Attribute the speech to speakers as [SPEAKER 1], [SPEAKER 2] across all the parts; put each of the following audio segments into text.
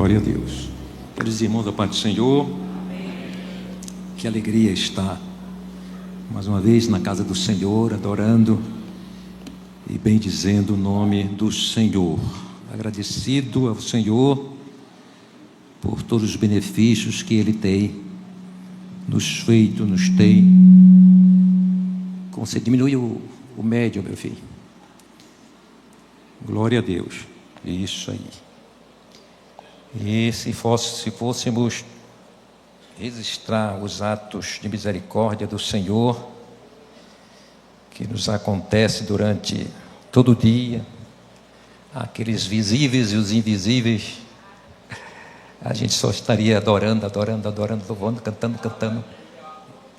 [SPEAKER 1] Glória a Deus. Queridos irmãos, da paz do Senhor, que alegria estar mais uma vez na casa do Senhor, adorando e bendizendo o nome do Senhor. Agradecido ao Senhor por todos os benefícios que Ele tem nos feito, nos tem concedido. Diminui o médio, meu filho. Glória a Deus. Isso aí. E se fôssemos registrar os atos de misericórdia do Senhor que nos acontece durante todo o dia, aqueles visíveis e os invisíveis, a gente só estaria adorando, louvando, cantando,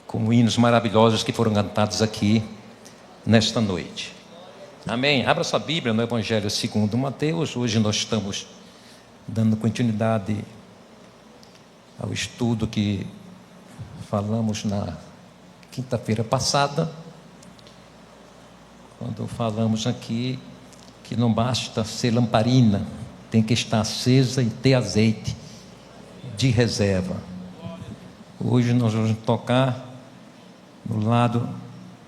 [SPEAKER 1] com hinos maravilhosos que foram cantados aqui nesta noite. Amém? Abra sua Bíblia no Evangelho segundo Mateus. Hoje nós estamos dando continuidade ao estudo que falamos na quinta-feira passada, quando falamos aqui que não basta ser lamparina, tem que estar acesa e ter azeite de reserva. Hoje nós vamos tocar no lado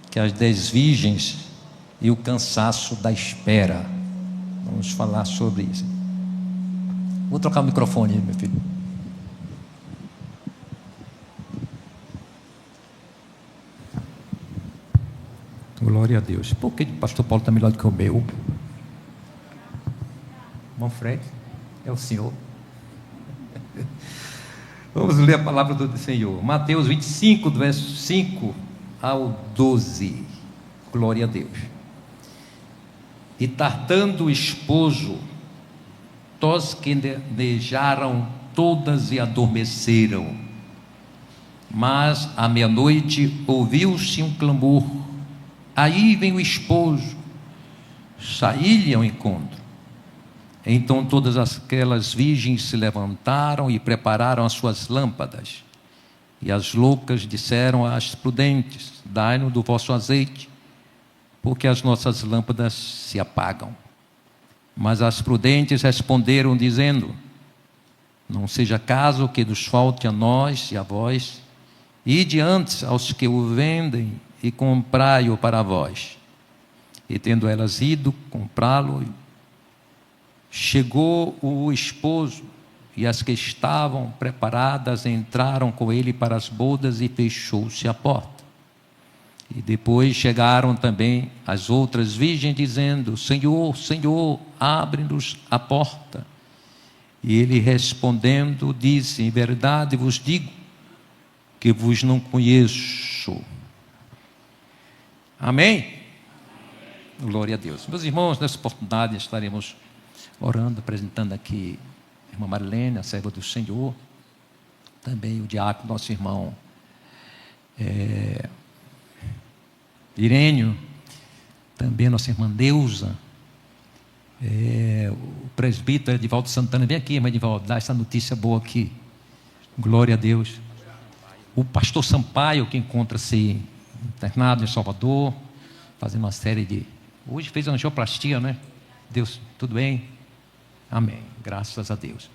[SPEAKER 1] que as 10 virgens e o cansaço da espera. Vamos falar sobre isso. Vou trocar o microfone, meu filho. Glória a Deus. Por que o pastor Paulo está melhor do que o meu? Irmão Fred, é o senhor. Vamos ler a palavra do Senhor. Mateus 25, do verso 5 ao 12. Glória a Deus. E tardando o esposo, tosquenejaram todas e adormeceram. Mas à meia-noite ouviu-se um clamor: aí vem o esposo. Saí-lhe ao encontro. Então todas aquelas virgens se levantaram e prepararam as suas lâmpadas. E as loucas disseram às prudentes: dai-nos do vosso azeite, porque as nossas lâmpadas se apagam. Mas as prudentes responderam, dizendo: não seja caso que nos falte a nós e a vós, ide antes aos que o vendem e comprai-o para vós. E tendo elas ido comprá-lo, chegou o esposo, e as que estavam preparadas entraram com ele para as bodas, e fechou-se a porta. E depois chegaram também as outras virgens, dizendo: Senhor, Senhor, abre-nos a porta. E ele respondendo disse: em verdade vos digo que vos não conheço. Amém? Glória a Deus. Meus irmãos, nessa oportunidade estaremos orando, apresentando aqui a irmã Marilene, a serva do Senhor, também o diácono, nosso irmão Irênio, também nossa irmã Neuza, o presbítero Edivaldo Santana. Vem aqui, irmã Edivaldo, dá essa notícia boa aqui. Glória a Deus. O pastor Sampaio, que encontra-se internado em Salvador, fazendo uma série de... Hoje fez uma angioplastia, né? Deus, tudo bem? Amém, graças a Deus.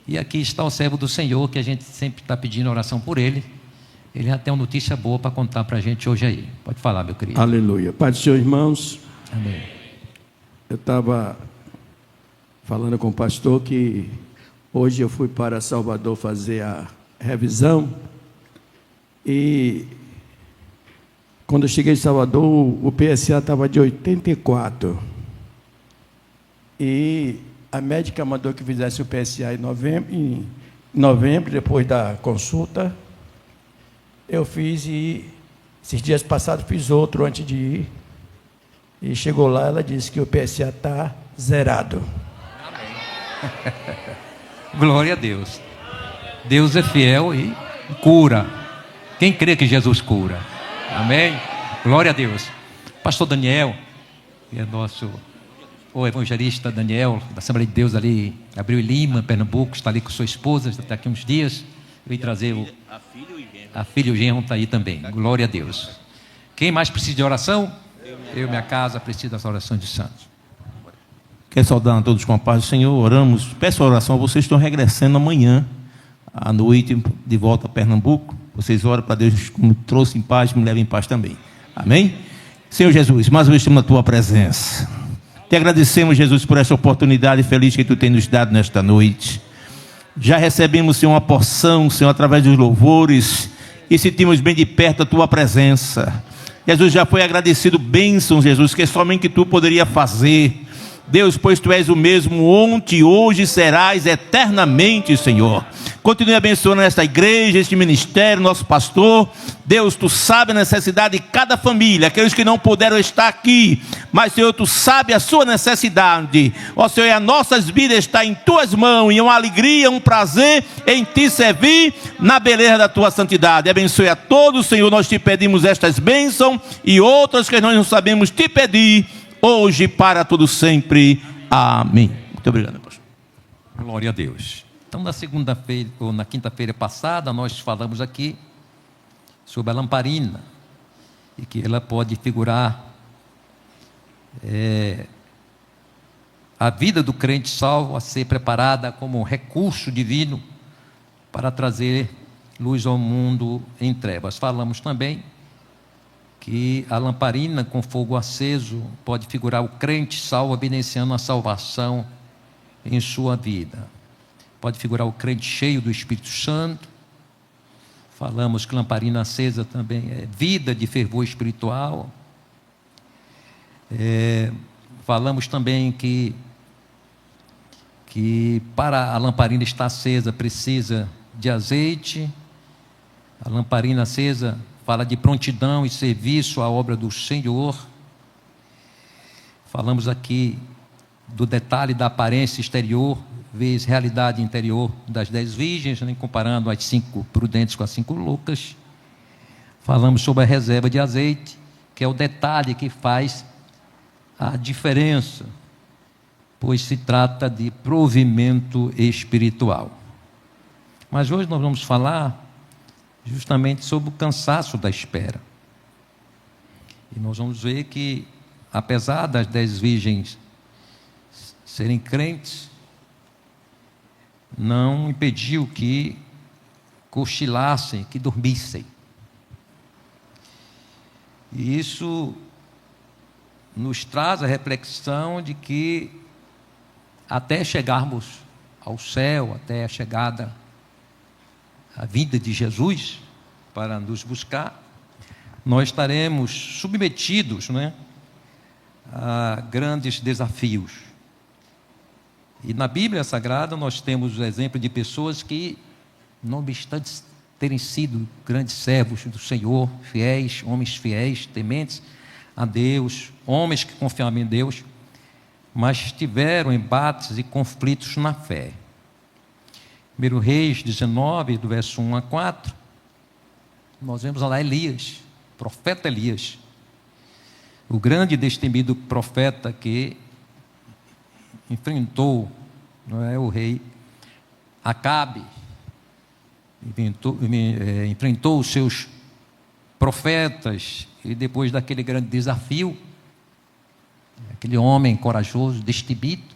[SPEAKER 1] E aqui está o servo do Senhor, que a gente sempre está pedindo oração por ele. Ele já tem uma notícia boa para contar para a gente hoje aí. Pode falar, meu querido.
[SPEAKER 2] Aleluia. Pai do Senhor, irmãos.
[SPEAKER 1] Amém.
[SPEAKER 2] Eu estava falando com o pastor que hoje eu fui para Salvador fazer a revisão. E quando eu cheguei em Salvador, o PSA estava de 84. E a médica mandou que fizesse o PSA em novembro, depois da consulta. Eu fiz, e esses dias passados fiz outro antes de ir. E chegou lá, ela disse que o PSA está zerado.
[SPEAKER 1] Amém. Glória a Deus. Deus é fiel e cura. Quem crê que Jesus cura? Amém? Glória a Deus. Pastor Daniel, que é o evangelista Daniel, da Assembleia de Deus ali, Abreu e Lima, Pernambuco, está ali com sua esposa, está daqui uns dias. Eu vim trazer a filha e o genro está aí também. Glória a Deus. Quem mais precisa de oração? Eu e minha casa preciso das orações de santos.
[SPEAKER 3] Quero saudar a todos com a paz do Senhor. Oramos, peço oração a vocês que estão regressando amanhã, à noite, de volta a Pernambuco. Vocês oram para Deus, como trouxe em paz, me leve em paz também. Amém? Senhor Jesus, mais uma vez estamos na tua presença. Te agradecemos, Jesus, por essa oportunidade feliz que tu tens nos dado nesta noite. Já recebemos, Senhor, uma porção, Senhor, através dos louvores, e sentimos bem de perto a tua presença. Jesus, já foi agradecido bênção, Jesus, que somente tu poderia fazer. Deus, pois tu és o mesmo ontem, hoje serás eternamente, Senhor. Continue abençoando esta igreja, este ministério, nosso pastor. Deus, tu sabe a necessidade de cada família, aqueles que não puderam estar aqui, mas, Senhor, tu sabe a sua necessidade. Ó Senhor, a nossas vidas está em tuas mãos, e uma alegria, um prazer em te servir na beleza da tua santidade. Abençoe a todos, Senhor, nós te pedimos estas bênçãos e outras que nós não sabemos te pedir, hoje para todo sempre. Amém. Muito obrigado, pastor.
[SPEAKER 1] Glória a Deus. Então, na segunda-feira, ou na quinta-feira passada, nós falamos aqui sobre a lamparina, e que ela pode figurar a vida do crente salvo a ser preparada como um recurso divino para trazer luz ao mundo em trevas. Falamos também que a lamparina com fogo aceso pode figurar o crente salvo evidenciando a salvação em sua vida. Pode figurar o crente cheio do Espírito Santo. Falamos que lamparina acesa também é vida de fervor espiritual. Falamos também que para a lamparina estar acesa precisa de azeite. A lamparina acesa fala de prontidão e serviço à obra do Senhor. Falamos aqui do detalhe da aparência exterior, vezes realidade interior das 10 virgens, né, comparando as 5 prudentes com as 5 loucas. Falamos sobre a reserva de azeite, que é o detalhe que faz a diferença, pois se trata de provimento espiritual. Mas hoje nós vamos falar justamente sobre o cansaço da espera. E nós vamos ver que, apesar das 10 virgens serem crentes, não impediu que cochilassem, que dormissem. E isso nos traz a reflexão de que até chegarmos ao céu, até a chegada, a vinda de Jesus para nos buscar, nós estaremos submetidos, né, a grandes desafios. E na Bíblia Sagrada nós temos o exemplo de pessoas que, não obstante terem sido grandes servos do Senhor, fiéis, homens fiéis, tementes a Deus, homens que confiavam em Deus, mas tiveram embates e conflitos na fé. 1 Reis 19, do verso 1 a 4, nós vemos lá Elias, profeta Elias, o grande e destemido profeta que enfrentou, não é, o rei Acabe, enfrentou os seus profetas, e depois daquele grande desafio, aquele homem corajoso, destemido,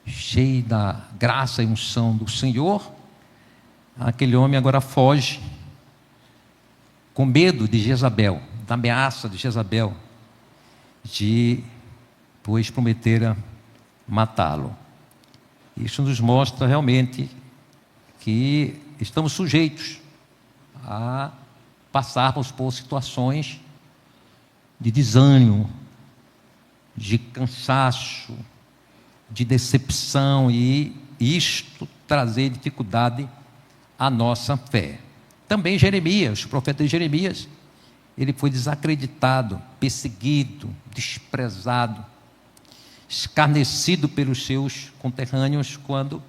[SPEAKER 1] cheio da graça e unção do Senhor, aquele homem agora foge, com medo de Jezabel, da ameaça de Jezabel, pois prometera matá-lo. Isso nos mostra realmente que estamos sujeitos a passarmos por situações de desânimo, de cansaço, de decepção, e isto trazer dificuldade à nossa fé. Também Jeremias, o profeta Jeremias, ele foi desacreditado, perseguido, desprezado, escarnecido pelos seus conterrâneos, quando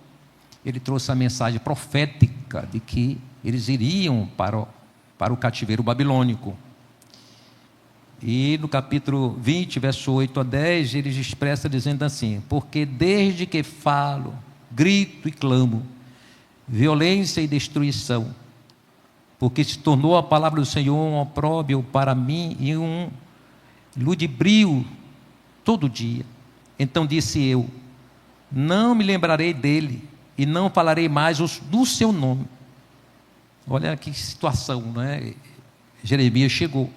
[SPEAKER 1] ele trouxe a mensagem profética de que eles iriam para o cativeiro babilônico. E no capítulo 20, verso 8 a 10, ele expressa dizendo assim: porque desde que falo, grito e clamo, violência e destruição, porque se tornou a palavra do Senhor um opróbrio para mim e um ludibrio todo dia. Então disse eu: não me lembrarei dele, e não falarei mais do seu nome. Olha que situação, não é? Jeremias chegou.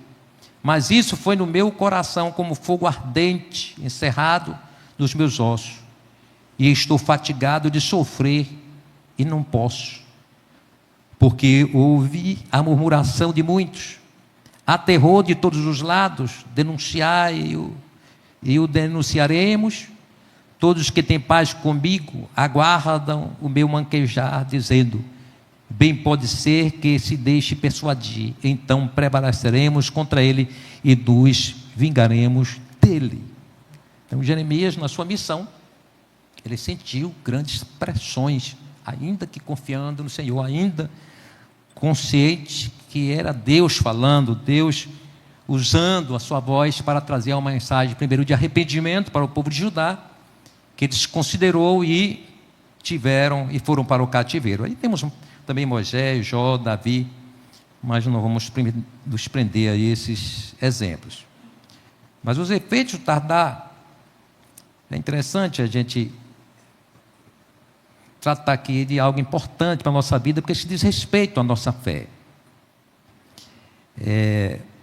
[SPEAKER 1] Mas isso foi no meu coração como fogo ardente, encerrado nos meus ossos. E estou fatigado de sofrer, e não posso. Porque ouvi a murmuração de muitos, há terror de todos os lados, denunciai-o, e o denunciaremos. Todos que têm paz comigo aguardam o meu manquejar, dizendo: bem pode ser que se deixe persuadir, então prevaleceremos contra ele e nos vingaremos dele. Então Jeremias, na sua missão, ele sentiu grandes pressões, ainda que confiando no Senhor, ainda consciente que era Deus falando, Deus usando a sua voz para trazer uma mensagem, primeiro de arrependimento para o povo de Judá, que eles considerou e foram para o cativeiro. Aí temos também Moisés, Jó, Davi, mas não vamos nos prender a esses exemplos. Mas os efeitos tardar, é interessante a gente tratar aqui de algo importante para a nossa vida, porque isso diz respeito à nossa fé.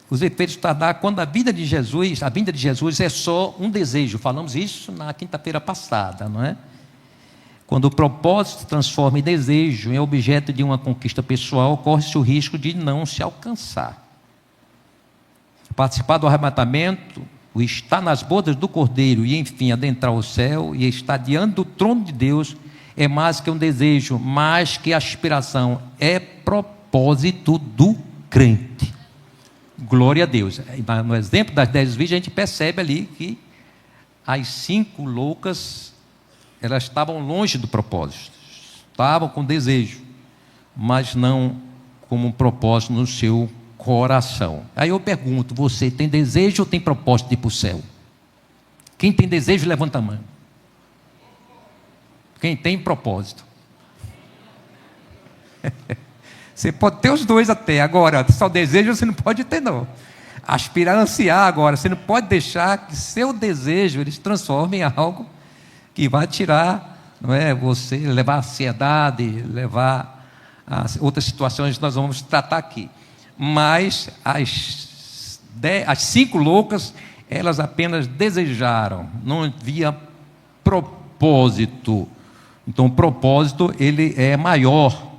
[SPEAKER 1] Os efeitos tardar, quando a vinda de Jesus é só um desejo. Falamos isso na quinta-feira passada, não é? Quando o propósito se transforma em desejo, em objeto de uma conquista pessoal, corre-se o risco de não se alcançar. Participar do arrebatamento, o estar nas bodas do Cordeiro e, enfim, adentrar o céu e estar diante do trono de Deus é mais que um desejo, mais que aspiração, é propósito do crente. Glória a Deus. No exemplo das 10 virgens, a gente percebe ali que as 5 loucas, elas estavam longe do propósito, estavam com desejo, mas não como um propósito no seu coração. Aí eu pergunto: você tem desejo ou tem propósito de ir para o céu? Quem tem desejo, levanta a mão. Quem tem propósito? Você pode ter os dois até. Agora, só desejo você não pode ter, não. Aspirar, ansiar agora. Você não pode deixar que seu desejo ele se transforme em algo que vai tirar, não é, você, levar a ansiedade, levar a outras situações que nós vamos tratar aqui. Mas as 5 loucas, elas apenas desejaram, não havia propósito. Então o propósito ele é maior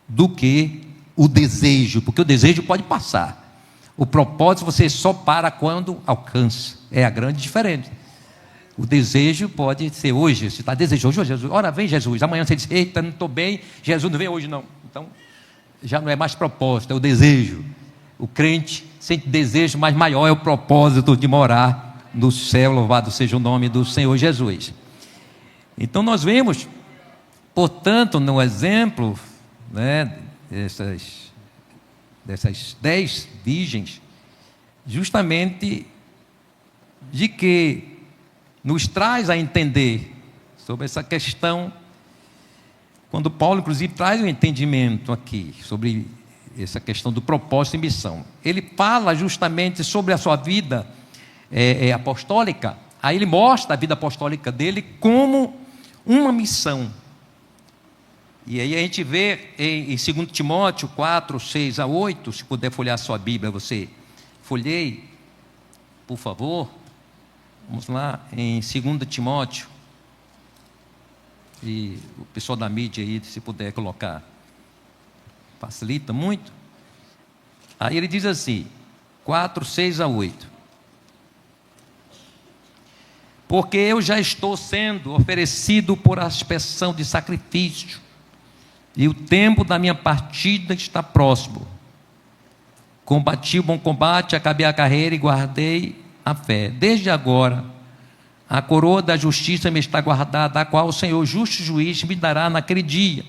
[SPEAKER 1] do que o desejo, porque o desejo pode passar. O propósito você só para quando alcança. É a grande diferença. O desejo pode ser hoje, você está desejoso, Jesus, ora vem Jesus, amanhã você diz: eita, não estou bem, Jesus não vem hoje não. Então já não é mais propósito, é o desejo. O crente sente desejo, mas maior é o propósito de morar no céu, louvado seja o nome do Senhor Jesus. Então nós vemos, portanto, no exemplo, né, dessas 10 virgens, justamente de que nos traz a entender sobre essa questão, quando Paulo, inclusive, traz um entendimento aqui sobre essa questão do propósito e missão. Ele fala justamente sobre a sua vida apostólica. Aí ele mostra a vida apostólica dele como uma missão. E aí a gente vê em 2 Timóteo 4, 6 a 8, se puder folhear a sua Bíblia, você folheie, por favor. Vamos lá, em 2 Timóteo, e o pessoal da mídia aí, se puder colocar, facilita muito. Aí ele diz assim, 4, 6 a 8. Porque eu já estou sendo oferecido por aspersão de sacrifício, e o tempo da minha partida está próximo. Combati o bom combate, acabei a carreira e guardei a fé. Desde agora, a coroa da justiça me está guardada, a qual o Senhor, justo juiz, me dará naquele dia.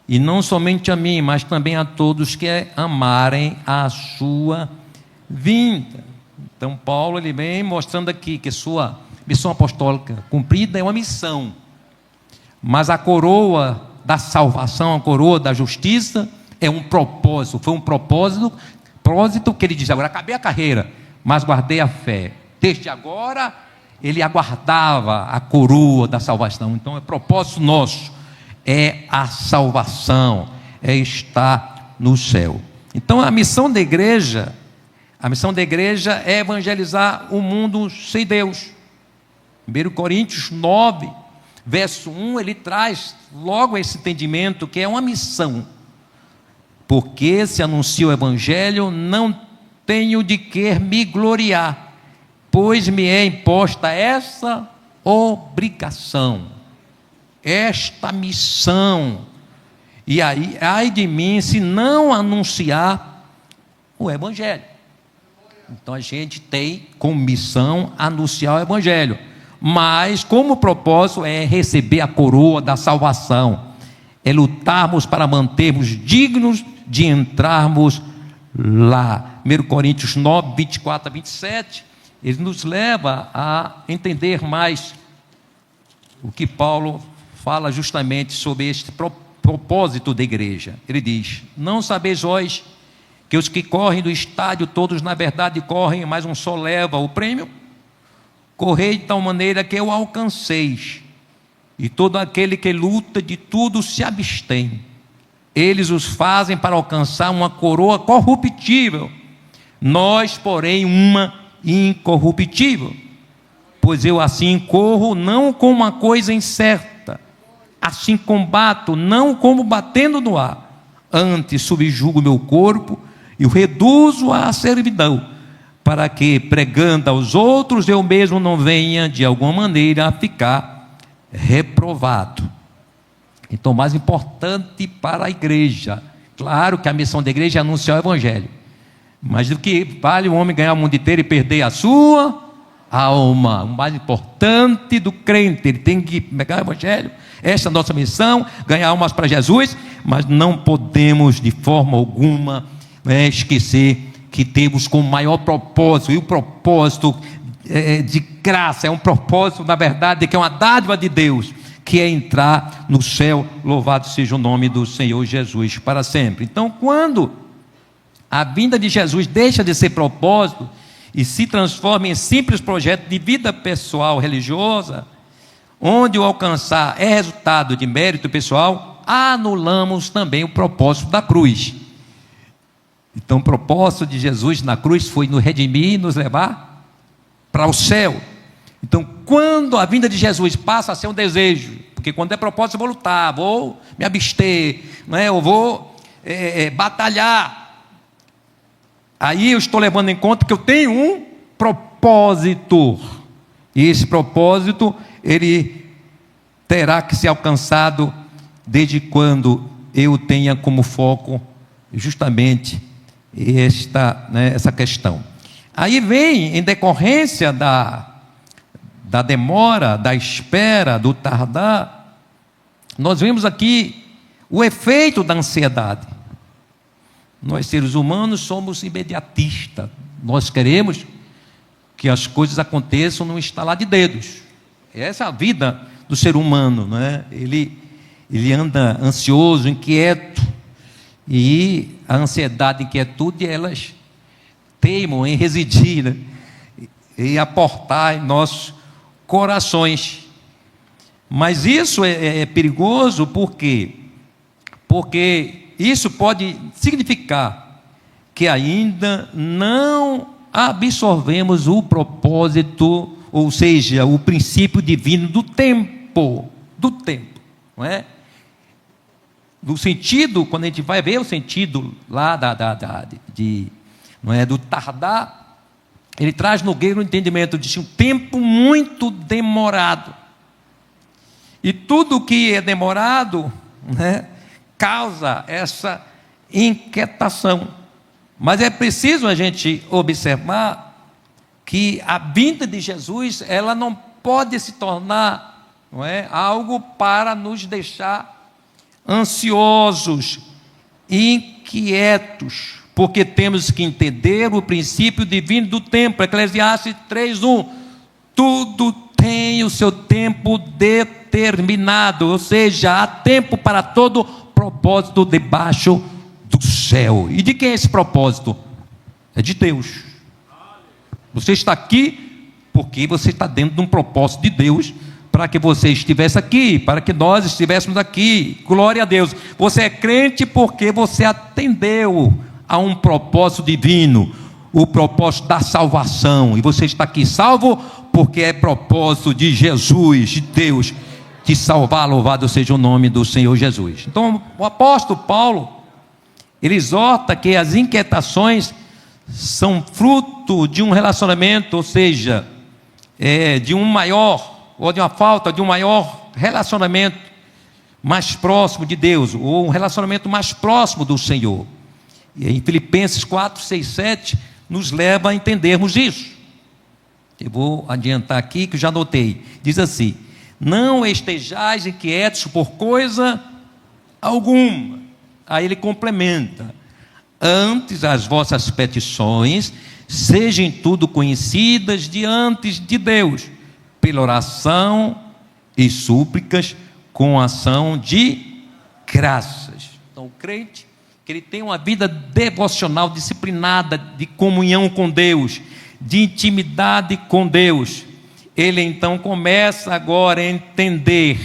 [SPEAKER 1] E não somente a mim, mas também a todos que amarem a sua vinda. Então Paulo ele vem mostrando aqui que sua missão apostólica cumprida é uma missão, mas a coroa da salvação, a coroa da justiça é um propósito. Foi um propósito que ele diz: agora acabei a carreira, mas guardei a fé. Desde agora ele aguardava a coroa da salvação. Então, o propósito nosso é a salvação, é estar no céu. Então, a missão da igreja é evangelizar o mundo sem Deus. 1 Coríntios 9, verso 1, ele traz logo esse entendimento que é uma missão. Porque se anuncia o evangelho, não tenho de que me gloriar, pois me é imposta essa obrigação, esta missão. E aí, ai de mim se não anunciar o evangelho. Então a gente tem como missão anunciar o evangelho, mas como propósito é receber a coroa da salvação, é lutarmos para mantermos dignos de entrarmos lá. 1 Coríntios 9, 24 a 27, ele nos leva a entender mais o que Paulo fala justamente sobre este propósito da igreja. Ele diz: não sabeis vós que os que correm do estádio, todos na verdade correm, mas um só leva o prêmio? Correi de tal maneira que o alcanceis, e todo aquele que luta de tudo se abstém. Eles os fazem para alcançar uma coroa corruptível, nós, porém, uma incorruptível. Pois eu assim corro, não com uma coisa incerta, assim combato, não como batendo no ar, antes subjugo meu corpo e o reduzo à servidão, para que, pregando aos outros, eu mesmo não venha, de alguma maneira, a ficar reprovado. Então, o mais importante para a igreja, claro que a missão da igreja é anunciar o evangelho, mas do que vale o homem ganhar o mundo inteiro e perder a sua alma? O mais importante do crente, ele tem que pegar o evangelho, essa é a nossa missão, ganhar almas para Jesus, mas não podemos de forma alguma esquecer que temos como maior propósito, e o propósito de graça, é um propósito, na verdade, que é uma dádiva de Deus, que é entrar no céu. Louvado seja o nome do Senhor Jesus para sempre. Então, quando a vinda de Jesus deixa de ser propósito e se transforma em simples projeto de vida pessoal religiosa, onde o alcançar é resultado de mérito pessoal, anulamos também o propósito da cruz. Então, o propósito de Jesus na cruz foi nos redimir e nos levar para o céu. Então, quando a vinda de Jesus passa a ser um desejo, porque quando é propósito eu vou lutar, vou me abster, eu vou batalhar, aí eu estou levando em conta que eu tenho um propósito, e esse propósito ele terá que ser alcançado desde quando eu tenha como foco justamente essa questão. Aí vem, em decorrência da demora, da espera, do tardar, nós vemos aqui o efeito da ansiedade. Nós, seres humanos, somos imediatistas. Nós queremos que as coisas aconteçam num estalar de dedos. Essa é a vida do ser humano, não é? Ele anda ansioso, inquieto, e a ansiedade e a inquietude, elas teimam em residir, e aportar em nossos corações. Mas isso é perigoso, por quê? Porque isso pode significar que ainda não absorvemos o propósito, ou seja, o princípio divino do tempo, não é? Do sentido, quando a gente vai ver o sentido lá não é, do tardar, ele traz no grego o entendimento de um tempo muito demorado. E tudo que é demorado, né, causa essa inquietação. Mas é preciso a gente observar que a vinda de Jesus, ela não pode se tornar, não é, algo para nos deixar ansiosos, inquietos, porque temos que entender o princípio divino do tempo. Eclesiastes 3:1, tudo tem o seu tempo determinado, ou seja, há tempo para todo propósito debaixo do céu. E de quem é esse propósito? É de Deus. Você está aqui porque você está dentro de um propósito de Deus, para que você estivesse aqui, para que nós estivéssemos aqui. Glória a Deus. Você é crente porque você atendeu a um propósito divino, o propósito da salvação, e você está aqui salvo porque é propósito de Jesus, de Deus, te salvar. Louvado seja o nome do Senhor Jesus. Então o apóstolo Paulo, ele exorta que as inquietações são fruto de um relacionamento, ou seja, de um maior, ou de uma falta de um maior relacionamento mais próximo de Deus, ou um relacionamento mais próximo do Senhor. E em Filipenses 4, 6, 7 nos leva a entendermos isso. Eu vou adiantar aqui que eu já anotei. Diz assim: não estejais inquietos por coisa alguma. Aí ele complementa: antes as vossas petições sejam tudo conhecidas diante de Deus, pela oração e súplicas com ação de graças. Então o crente, que ele tem uma vida devocional, disciplinada, de comunhão com Deus, de intimidade com Deus, ele então começa agora a entender,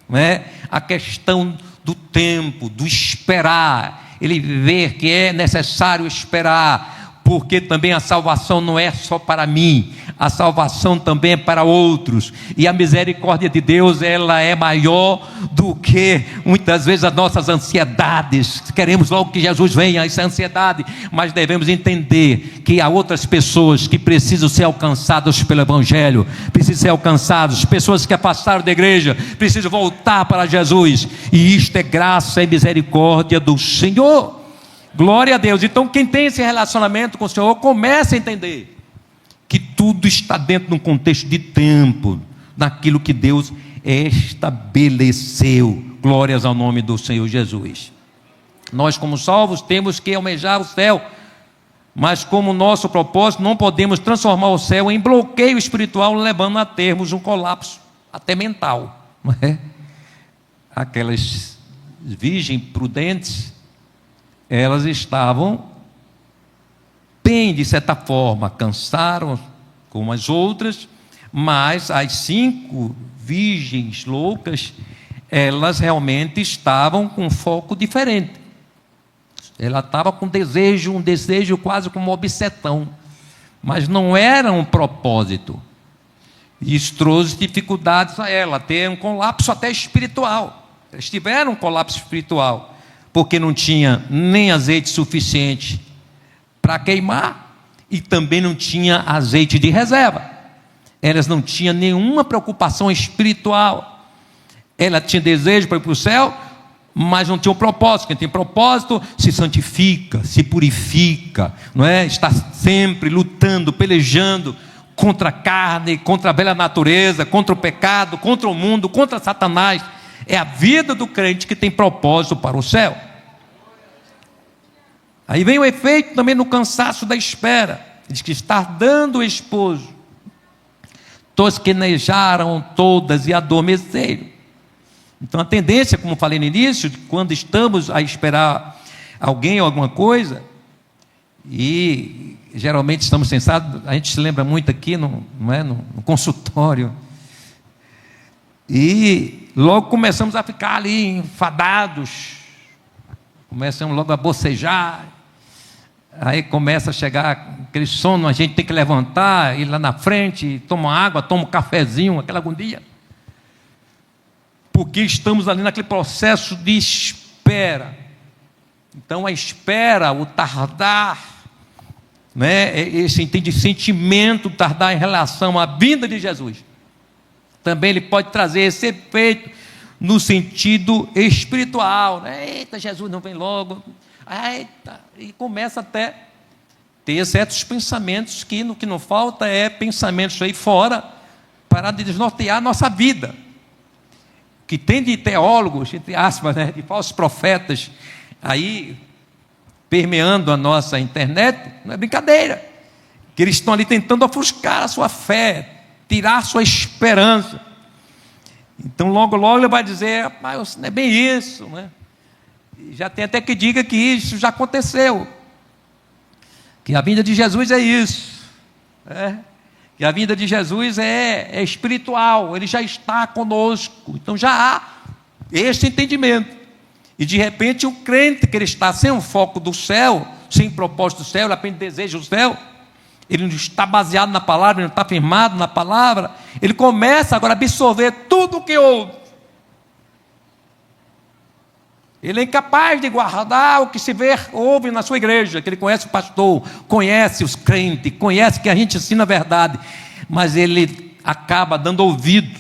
[SPEAKER 1] né, a questão do tempo, do esperar. Ele vê que é necessário esperar, porque também a salvação não é só para mim, a salvação também é para outros, e a misericórdia de Deus, ela é maior do que muitas vezes as nossas ansiedades. Queremos logo que Jesus venha, essa ansiedade, mas devemos entender que há outras pessoas que precisam ser alcançadas pelo Evangelho, precisam ser alcançadas, pessoas que afastaram da igreja, precisam voltar para Jesus, e isto é graça e misericórdia do Senhor. Glória a Deus. Então quem tem esse relacionamento com o Senhor começa a entender que tudo está dentro de um contexto de tempo, naquilo que Deus estabeleceu. Glórias ao nome do Senhor Jesus. Nós, como salvos, temos que almejar o céu, mas como nosso propósito, não podemos transformar o céu em bloqueio espiritual, levando a termos um colapso até mental, não é? Aquelas virgens prudentes, elas estavam bem, de certa forma, cansaram como as outras, mas as 5 virgens loucas, elas realmente estavam com um foco diferente. Ela estava com um desejo quase como uma obsessão, mas não era um propósito. Isso trouxe dificuldades a ela, ter um colapso até espiritual. Eles tiveram um colapso espiritual, porque não tinha nem azeite suficiente para queimar, e também não tinha azeite de reserva. Elas não tinham nenhuma preocupação espiritual. Ela tinha desejo para ir para o céu, mas não tinha um propósito. Quem tem propósito se santifica, se purifica, não é? Está sempre lutando, pelejando contra a carne, contra a velha natureza, contra o pecado, contra o mundo, contra Satanás. É a vida do crente que tem propósito para o céu. Aí vem o efeito também no cansaço da espera. Diz que está dando o esposo. Tosquenejaram todas e adormeceram. Então a tendência, como falei no início, quando estamos a esperar alguém ou alguma coisa, e geralmente estamos sensados, a gente se lembra muito aqui no consultório, e logo começamos a ficar ali enfadados, começamos logo a bocejar, aí começa a chegar aquele sono, a gente tem que levantar, ir lá na frente, toma água, toma um cafezinho, aquela agonia, porque estamos ali naquele processo de espera. Então a espera, o tardar, né, esse sentimento tardar em relação à vinda de Jesus, também ele pode trazer esse efeito no sentido espiritual, né? Eita, Jesus não vem logo, eita, e começa até ter certos pensamentos que no que não falta é pensamentos aí fora para desnortear a nossa vida, que tem de teólogos, entre aspas, né, de falsos profetas aí permeando a nossa internet. Não é brincadeira, que eles estão ali tentando ofuscar a sua fé, tirar a sua esperança. Então logo ele vai dizer: mas não é bem isso, né? E já tem até que diga que isso já aconteceu, que a vinda de Jesus é isso, que a vinda de Jesus é espiritual, ele já está conosco. Então já há esse entendimento. E de repente o crente que ele está sem o foco do céu, sem propósito do céu, ele apenas deseja o céu, ele não está baseado na palavra, ele não está firmado na palavra, ele começa agora a absorver tudo o que ouve. Ele é incapaz de guardar o que se vê, ouve na sua igreja, que ele conhece o pastor, conhece os crentes, conhece que a gente ensina a verdade, mas ele acaba dando ouvido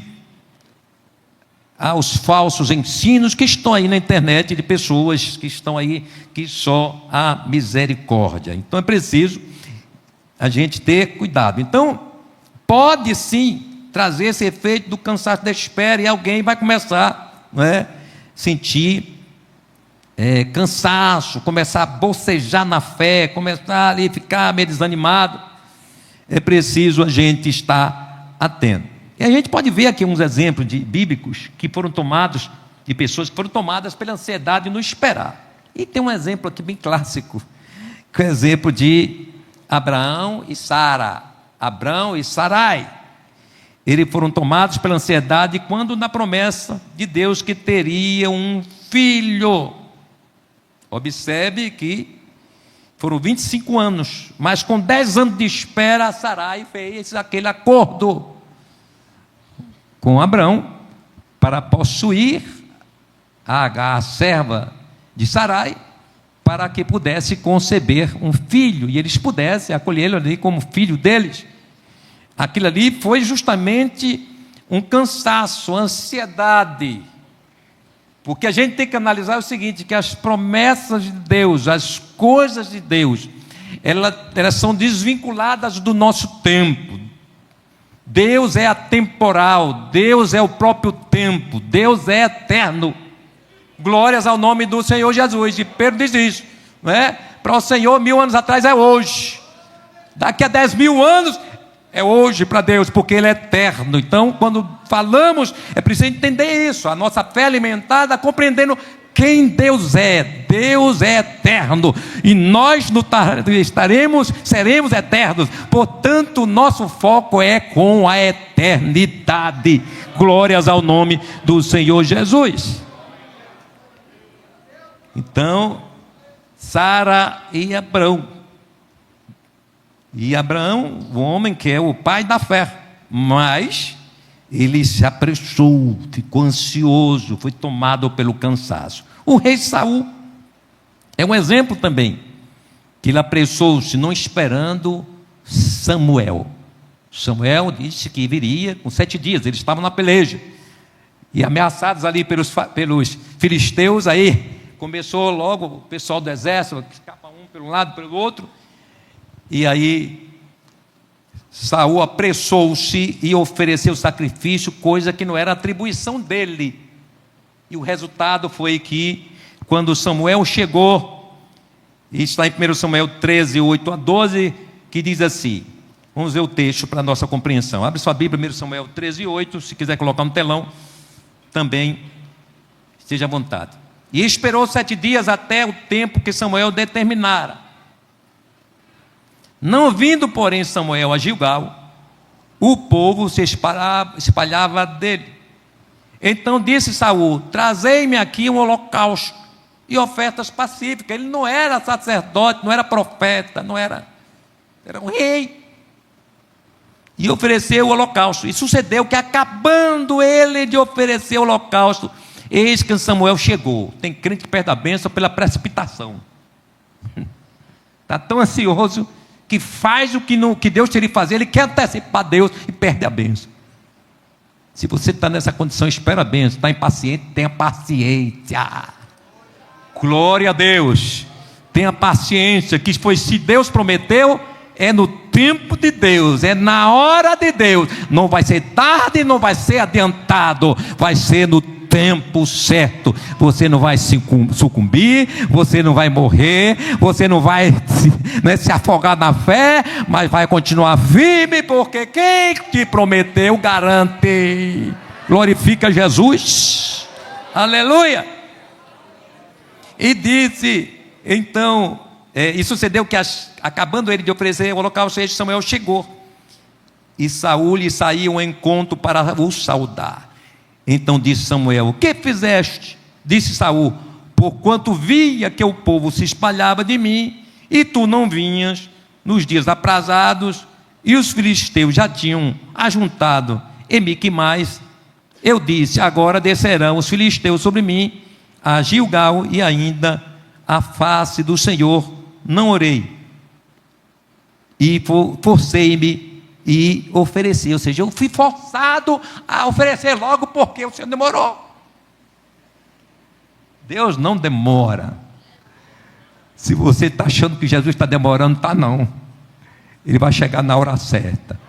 [SPEAKER 1] aos falsos ensinos que estão aí na internet, de pessoas que estão aí, que só há misericórdia. Então é preciso a gente ter cuidado. Então, pode sim trazer esse efeito do cansaço da espera, e alguém vai começar, não é, sentir cansaço, começar a bocejar na fé, começar ali a ficar meio desanimado. É preciso a gente estar atento. E a gente pode ver aqui uns exemplos bíblicos que foram tomados, de pessoas que foram tomadas pela ansiedade e não esperar. E tem um exemplo aqui bem clássico, que é o exemplo de Abraão e Sara. Abraão e Sarai. Eles foram tomados pela ansiedade quando na promessa de Deus que teria um filho. Observe que foram 25 anos, mas com 10 anos de espera, Sarai fez aquele acordo com Abraão para possuir a Agar, a serva de Sarai, para que pudesse conceber um filho, e eles pudessem acolhê-lo ali como filho deles. Aquilo ali foi justamente um cansaço, ansiedade, porque a gente tem que analisar o seguinte, que as promessas de Deus, as coisas de Deus, elas são desvinculadas do nosso tempo. Deus é atemporal, Deus é o próprio tempo, Deus é eterno. Glórias ao nome do Senhor Jesus. E Pedro diz isso, não é? Para o Senhor 1000 anos atrás é hoje, daqui a 10.000 anos é hoje para Deus, porque Ele é eterno. Então, quando falamos, é preciso entender isso, a nossa fé alimentada, compreendendo quem Deus é. Deus é eterno, e nós seremos eternos. Portanto, o nosso foco é com a eternidade. Glórias ao nome do Senhor Jesus. Então, Sara e Abraão. E Abraão, o homem que é o pai da fé, mas ele se apressou, ficou ansioso, foi tomado pelo cansaço. O rei Saul é um exemplo também, que ele apressou-se, não esperando Samuel. Samuel disse que viria com 7 dias, eles estavam na peleja, e ameaçados ali pelos filisteus. Aí começou logo o pessoal do exército, escapa um pelo lado, pelo outro, e aí Saul apressou-se e ofereceu sacrifício, coisa que não era atribuição dele. E o resultado foi que, quando Samuel chegou, e está em 1 Samuel 13, 8 a 12, que diz assim, vamos ver o texto para a nossa compreensão. Abre sua Bíblia, 1 Samuel 13, 8, se quiser colocar no telão, também esteja à vontade. E esperou 7 dias até o tempo que Samuel determinara. Não vindo, porém, Samuel a Gilgal, o povo se espalhava dele. Então disse Saul, trazei-me aqui um holocausto e ofertas pacíficas. Ele não era sacerdote, não era profeta, era um rei. E ofereceu o holocausto. E sucedeu que, acabando ele de oferecer o holocausto, eis que Samuel chegou. Tem crente que perde a bênção pela precipitação. Está tão ansioso que faz o que Deus teria que fazer, ele quer antecipar Deus e perde a bênção. Se você está nessa condição, espera a bênção. Está impaciente, tenha paciência. Glória a Deus. Tenha paciência, que foi, se Deus prometeu, é no tempo de Deus, é na hora de Deus. Não vai ser tarde, não vai ser adiantado, vai ser no tempo certo. Você não vai sucumbir, você não vai morrer, você não vai se afogar na fé, mas vai continuar firme, porque quem te prometeu garante. Glorifica Jesus, aleluia. E disse, então, e sucedeu que, acabando ele de oferecer o holocausto, Samuel chegou. e Saul lhe saiu ao encontro para o saudar. Então disse Samuel: o que fizeste? Disse Saul: porquanto via que o povo se espalhava de mim, e tu não vinhas nos dias aprazados, e os filisteus já tinham ajuntado em Miquimais, eu disse: agora descerão os filisteus sobre mim a Gilgal, e ainda a face do Senhor não orei, e forcei-me e ofereci. Ou seja, eu fui forçado a oferecer logo porque o Senhor demorou. Deus não demora. Se você está achando que Jesus está demorando, está não. Ele vai chegar na hora certa.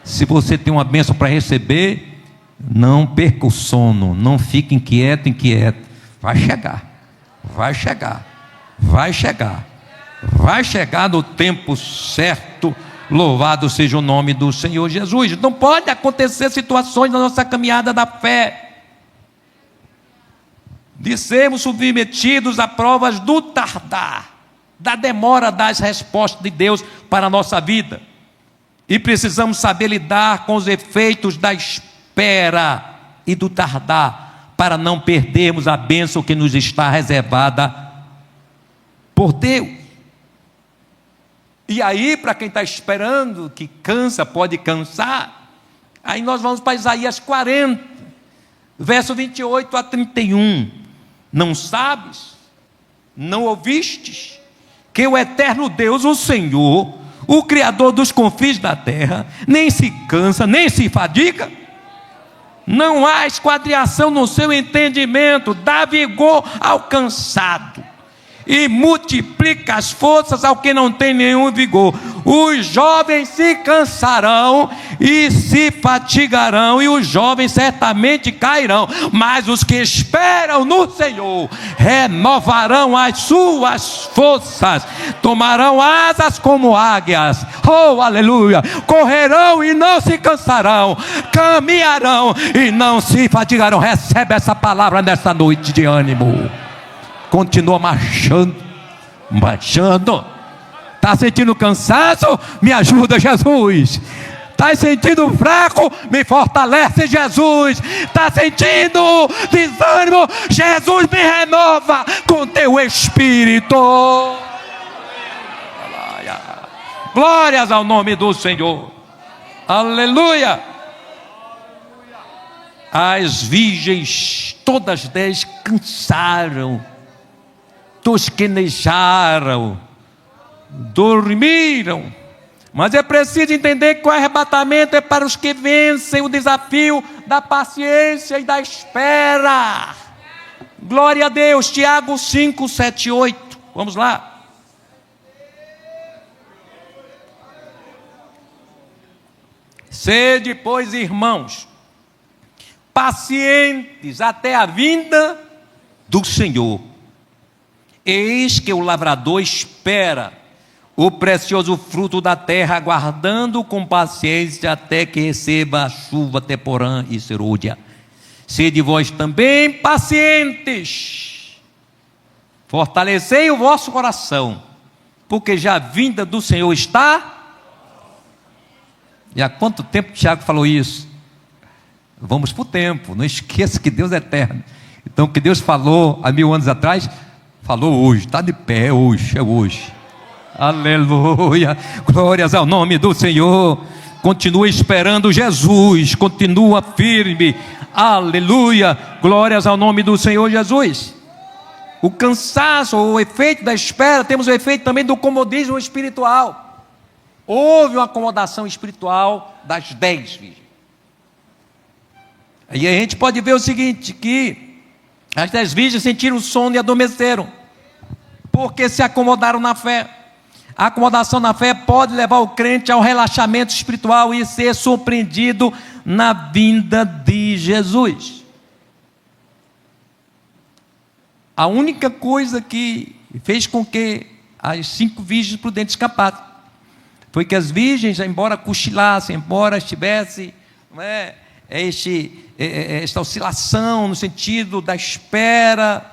[SPEAKER 1] Se você tem uma bênção para receber, não perca o sono, não fique inquieto. Vai chegar, vai chegar, vai chegar, vai chegar no tempo certo. Louvado seja o nome do Senhor Jesus. Não pode acontecer situações na nossa caminhada da fé de sermos submetidos a provas do tardar, da demora das respostas de Deus para a nossa vida. E precisamos saber lidar com os efeitos da espera e do tardar, para não perdermos a bênção que nos está reservada por Deus. E aí, para quem está esperando, que cansa, pode cansar, aí nós vamos para Isaías 40, verso 28 a 31. Não sabes, não ouvistes, que o eterno Deus, o Senhor, o Criador dos confins da terra, nem se cansa, nem se fadiga? Não há esquadriação no seu entendimento, dá vigor ao cansado, e multiplica as forças ao que não tem nenhum vigor. Os jovens se cansarão e se fatigarão, e os jovens certamente cairão, mas os que esperam no Senhor renovarão as suas forças, tomarão asas como águias, oh aleluia, correrão e não se cansarão, caminharão e não se fatigarão. Recebe essa palavra nessa noite de ânimo. Continua marchando. Está sentindo cansaço? Me ajuda, Jesus. Está sentindo fraco? Me fortalece, Jesus. Está sentindo desânimo? Jesus, me renova com teu Espírito. Glórias ao nome do Senhor. Aleluia. As virgens, todas 10, cansaram, tosquenejaram, dormiram. Mas é preciso entender que o arrebatamento é para os que vencem o desafio da paciência e da espera. Glória a Deus. Tiago 5, 7, 8. Vamos lá. Sede, pois, irmãos, pacientes até a vinda do Senhor. Eis que o lavrador espera o precioso fruto da terra, aguardando com paciência até que receba a chuva temporã e serôdia. Sede vós também pacientes, fortalecei o vosso coração, porque já a vinda do Senhor está. E há quanto tempo Tiago falou isso? Vamos para o tempo, não esqueça que Deus é eterno. Então o que Deus falou há 1000 anos atrás, falou hoje, está de pé, é hoje. Aleluia, glórias ao nome do Senhor. Continua esperando Jesus, continua firme. Aleluia, glórias ao nome do Senhor Jesus. O cansaço, o efeito da espera, temos o efeito também do comodismo espiritual. Houve uma acomodação espiritual das 10 virgens. Aí a gente pode ver o seguinte, que as 10 virgens sentiram o sono e adormeceram, porque se acomodaram na fé. A acomodação na fé pode levar o crente ao relaxamento espiritual e ser surpreendido na vinda de Jesus. A única coisa que fez com que as 5 virgens prudentes escapassem foi que as virgens, embora cochilassem, embora estivessem esta oscilação no sentido da espera,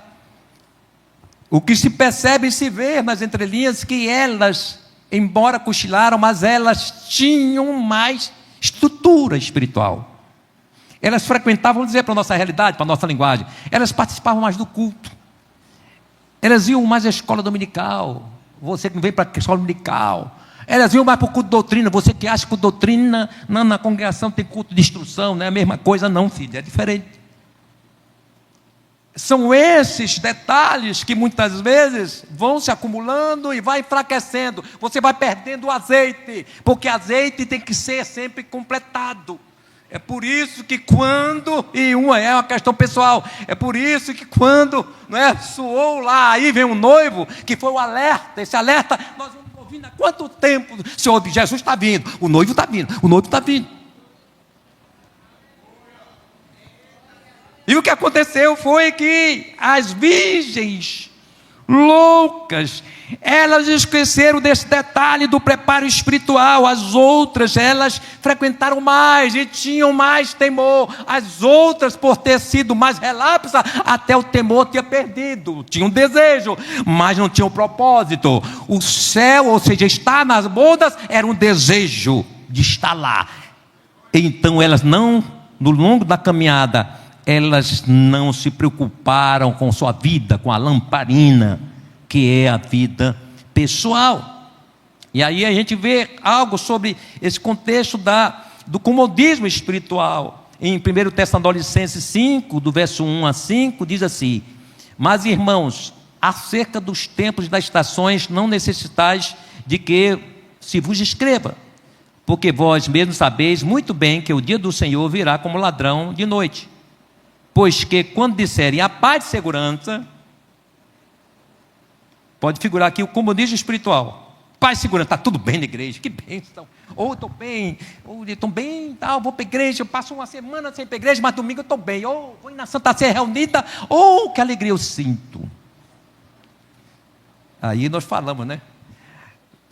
[SPEAKER 1] o que se percebe e se vê nas entrelinhas, que elas, embora cochilaram, mas elas tinham mais estrutura espiritual. Elas frequentavam, vamos dizer para a nossa realidade, para a nossa linguagem, elas participavam mais do culto. Elas iam mais à escola dominical. Você que não veio para a escola dominical. Elas iam mais para o culto de doutrina. Você que acha que doutrina na congregação tem culto de instrução, não é a mesma coisa, não, filho, é diferente. São esses detalhes que muitas vezes vão se acumulando e vai enfraquecendo. Você vai perdendo o azeite, porque azeite tem que ser sempre completado. É por isso que quando, e é uma questão pessoal, é por isso que quando soou lá, aí vem um noivo, que foi o alerta, esse alerta, nós vamos ouvindo há quanto tempo? Senhor, Jesus está vindo, o noivo está vindo, o noivo está vindo. E o que aconteceu foi que as virgens loucas, elas esqueceram desse detalhe do preparo espiritual. As outras, elas frequentaram mais e tinham mais temor. As outras, por ter sido mais relapsa, até o temor tinha perdido. Tinha um desejo, mas não tinha um propósito. O céu, ou seja, estar nas bodas, era um desejo de estar lá. Então elas não, no longo da caminhada, elas não se preocuparam com sua vida, com a lamparina, que é a vida pessoal. E aí a gente vê algo sobre esse contexto do comodismo espiritual. Em 1 Tessalonicenses 5, do verso 1 a 5, diz assim: mas irmãos, acerca dos tempos e das estações, não necessitais de que se vos escreva, porque vós mesmos sabeis muito bem que o dia do Senhor virá como ladrão de noite. Pois que quando disserem a paz e segurança, pode figurar aqui o comodismo espiritual. Paz e segurança, está tudo bem na igreja, que bênção. Ou estou bem, vou para a igreja, eu passo uma semana sem ir para a igreja, mas domingo eu estou bem. Ou vou ir na Santa Ceia reunida, ou que alegria eu sinto. Aí nós falamos,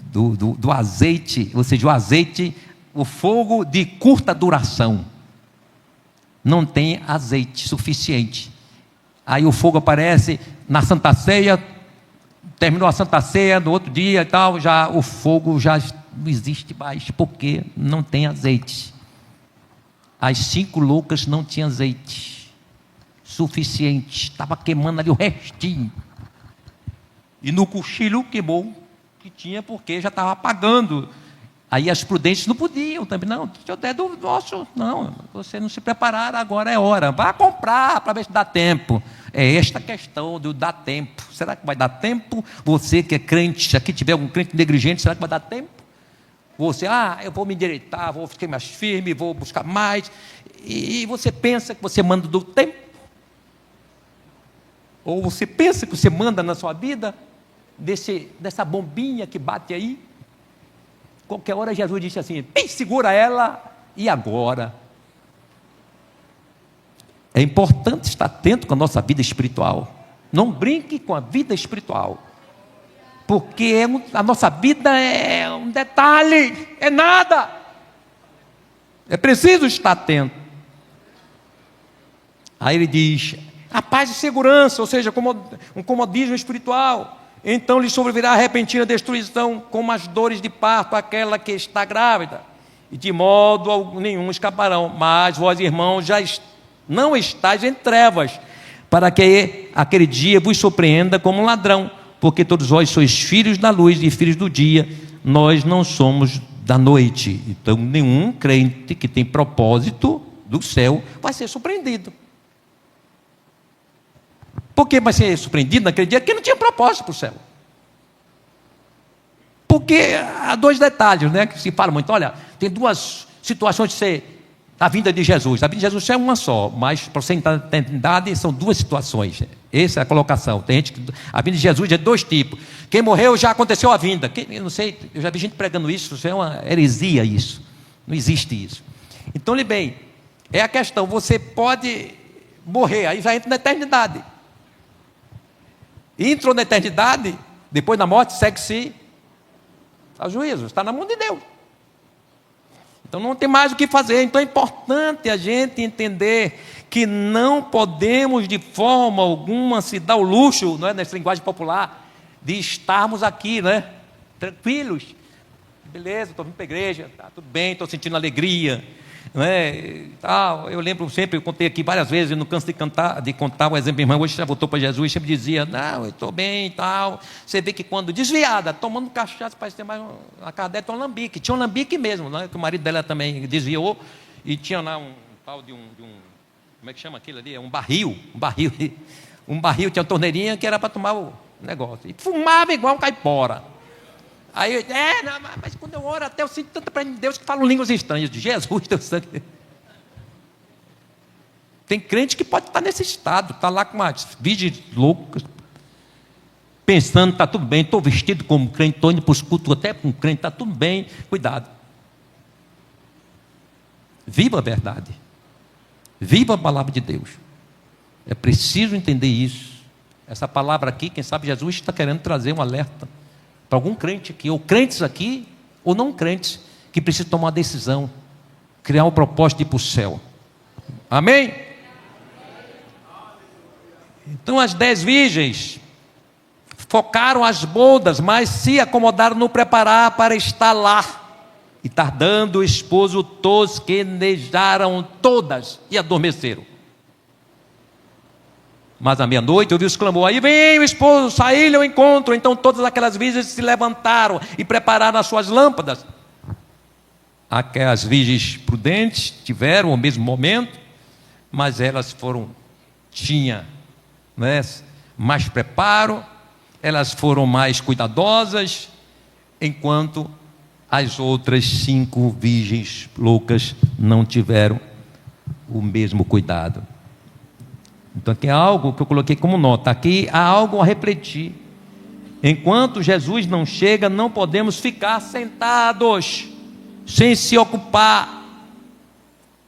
[SPEAKER 1] do azeite, ou seja, o azeite, o fogo de curta duração. Não tem azeite suficiente. Aí o fogo aparece na Santa Ceia, terminou a Santa Ceia, no outro dia e tal, o fogo já não existe mais, porque não tem azeite. As 5 loucas não tinham azeite suficiente, estava queimando ali o restinho. E no cochilo queimou que tinha, porque já estava apagando. Aí as prudentes não podiam também, não, se eu der do nosso, não, você não se preparar, agora é hora, vá comprar para ver se dá tempo. É esta questão do dar tempo. Será que vai dar tempo? Você que é crente, se aqui tiver algum crente negligente, será que vai dar tempo? Você, eu vou me endireitar, vou ficar mais firme, vou buscar mais, e você pensa que você manda do tempo? Ou você pensa que você manda na sua vida, dessa bombinha que bate aí? Qualquer hora Jesus disse assim: segura ela, e agora? É importante estar atento com a nossa vida espiritual. Não brinque com a vida espiritual, porque a nossa vida é um detalhe, é nada. É preciso estar atento. Aí ele diz: a paz e segurança, ou seja, um comodismo espiritual. Então lhe sobrevirá a repentina destruição, como as dores de parto, aquela que está grávida, e de modo nenhum escaparão. Mas vós, irmãos, já não estáis em trevas, para que aquele dia vos surpreenda como um ladrão, porque todos vós sois filhos da luz e filhos do dia, nós não somos da noite. Então nenhum crente que tem propósito do céu vai ser surpreendido. Por que vai ser surpreendido naquele dia? Porque não tinha propósito para o céu. Porque há 2 detalhes, que se fala muito. Olha, tem 2 situações de ser a vinda de Jesus. A vinda de Jesus é uma só, mas para você entrar na eternidade são 2 situações. Essa é a colocação. Tem gente que a vinda de Jesus é de 2 tipos. Quem morreu já aconteceu a vinda. Eu não sei, eu já vi gente pregando isso é uma heresia isso. Não existe isso. Então, olhe bem, é a questão, você pode morrer, aí já entra na eternidade. Entrou na eternidade, depois da morte, segue-se ao juízo, está na mão de Deus. Então não tem mais o que fazer. Então é importante a gente entender que não podemos de forma alguma se dar o luxo, nessa linguagem popular, de estarmos aqui, tranquilos, beleza, estou vindo para a igreja, tá tudo bem, estou sentindo alegria, não é? E tal. Eu lembro sempre, eu contei aqui várias vezes, eu não canso de contar o exemplo. Minha irmã hoje já voltou para Jesus, sempre dizia, não, eu estou bem e tal. Você vê que quando desviada, tomando cachaça, parece ter mais a casa dela tem um lambique, tinha um lambique mesmo, né? Que o marido dela também desviou, e tinha lá um tal de um como é que chama aquilo ali? Um barril, tinha uma torneirinha que era para tomar o negócio, e fumava igual um caipora. Aí eu, não, mas quando eu oro até eu sinto tanta presença de Deus que falo línguas estranhas. De Jesus, Deus sangue. Tem crente que pode estar nesse estado, está lá com umas virgens loucas, pensando, está tudo bem, estou vestido como crente, estou indo para os cultos até com crente, está tudo bem, cuidado. Viva a verdade, viva a palavra de Deus. É preciso entender isso. Essa palavra aqui, quem sabe Jesus está querendo trazer um alerta para algum crente aqui, ou crentes aqui, ou não crentes, que precisam tomar uma decisão, criar um propósito de ir para o céu. Amém? Então as 10 virgens focaram as bodas, mas se acomodaram no preparar para estar lá. E tardando o esposo, tosquenejaram todas e adormeceram. Mas à meia-noite ouviu-se clamor, aí vem o esposo, saí-lhe ao encontro. Então todas aquelas virgens se levantaram e prepararam as suas lâmpadas. Aquelas virgens prudentes tiveram o mesmo momento, mas elas tinham, né, mais preparo, elas foram mais cuidadosas, enquanto as outras 5 virgens loucas não tiveram o mesmo cuidado. Então aqui é algo que eu coloquei como nota, aqui há algo a refletir. Enquanto Jesus não chega, não podemos ficar sentados, sem se ocupar.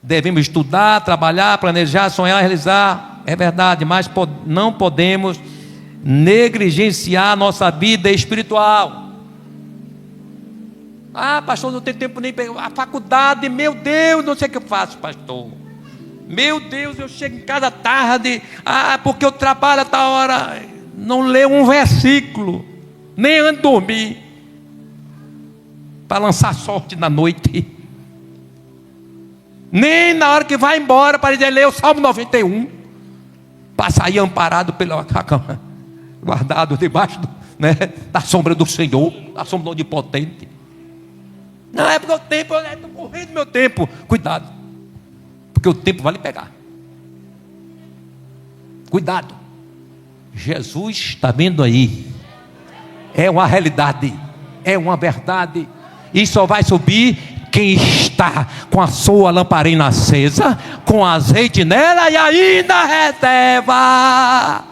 [SPEAKER 1] Devemos estudar, trabalhar, planejar, sonhar, realizar, é verdade, mas não podemos negligenciar nossa vida espiritual. Pastor, não tem tempo nem para a faculdade, meu Deus, não sei o que eu faço, pastor. Meu Deus, eu chego em casa tarde, porque eu trabalho a tal hora, não leio um versículo, nem antes de dormir, para lançar sorte na noite, nem na hora que vai embora, para ler o Salmo 91, para sair amparado pela cama, guardado debaixo da sombra do Senhor, da sombra do Onipotente. Não é porque o tempo, eu estou correndo meu tempo, cuidado. Porque o tempo vai lhe pegar. Cuidado. Jesus está vendo aí. É uma realidade. É uma verdade. E só vai subir quem está com a sua lamparina acesa, com azeite nela e ainda reserva.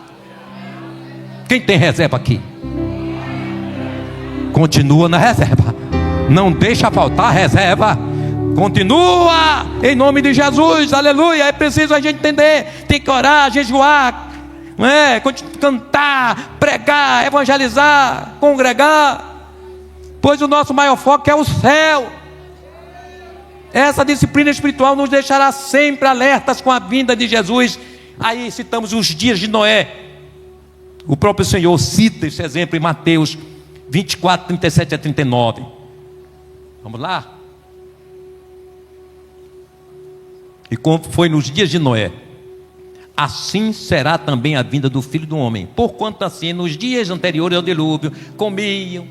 [SPEAKER 1] Quem tem reserva aqui? Continua na reserva. Não deixa faltar reserva. Continua em nome de Jesus, aleluia. É preciso a gente entender, tem que orar, jejuar, cantar, pregar, evangelizar, congregar, pois o nosso maior foco é o céu. Essa disciplina espiritual nos deixará sempre alertas com a vinda de Jesus. Aí citamos os dias de Noé. O próprio Senhor cita esse exemplo em Mateus 24, 37 a 39. Vamos lá? E como foi nos dias de Noé, assim será também a vinda do Filho do Homem. Porquanto assim, nos dias anteriores ao dilúvio, comiam,